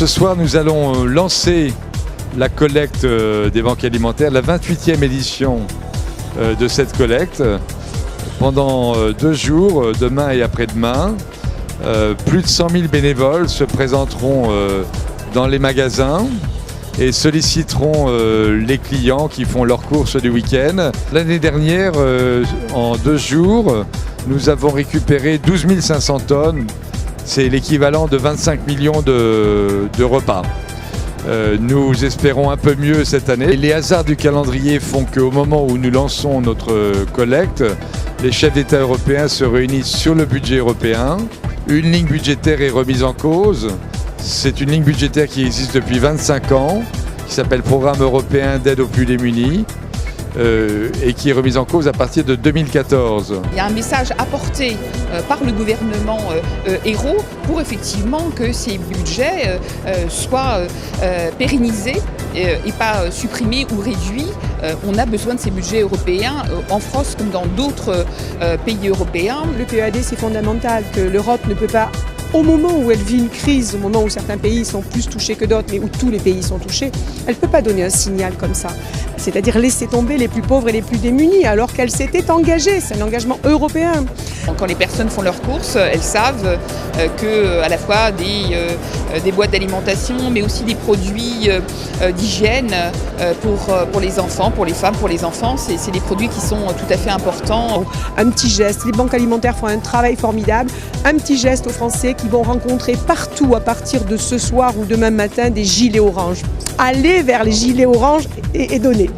ce soir, nous allons lancer la collecte des banques alimentaires, la 28e édition de cette collecte. Pendant 2 jours, demain et après-demain, plus de 100 000 bénévoles se présenteront dans les magasins et solliciteront les clients qui font leurs courses du week-end. L'année dernière, en 2 jours, nous avons récupéré 12 500 tonnes. C'est l'équivalent de 25 millions de repas. Nous espérons un peu mieux cette année. Les hasards du calendrier font qu'au moment où nous lançons notre collecte, les chefs d'État européens se réunissent sur le budget européen. Une ligne budgétaire est remise en cause. C'est une ligne budgétaire qui existe depuis 25 ans, qui s'appelle Programme européen d'aide aux plus démunis, et qui est remise en cause à partir de 2014. Il y a un message apporté par le gouvernement Ayrault pour effectivement que ces budgets soient pérennisés et pas supprimés ou réduits. On a besoin de ces budgets européens en France comme dans d'autres pays européens. Le PEAD, c'est fondamental, que l'Europe ne peut pas, au moment où elle vit une crise, au moment où certains pays sont plus touchés que d'autres, mais où tous les pays sont touchés, elle ne peut pas donner un signal comme ça. C'est-à-dire laisser tomber les plus pauvres et les plus démunis, alors qu'elle s'était engagée. C'est un engagement européen. Quand les personnes font leurs courses, elles savent que à la fois des boîtes d'alimentation, mais aussi des produits d'hygiène pour les enfants, pour les femmes, pour les enfants, c'est des produits qui sont tout à fait importants. Un petit geste, les banques alimentaires font un travail formidable. Un petit geste aux Français qui vont rencontrer partout à partir de ce soir ou demain matin des gilets oranges. Allez vers les gilets oranges et donnez.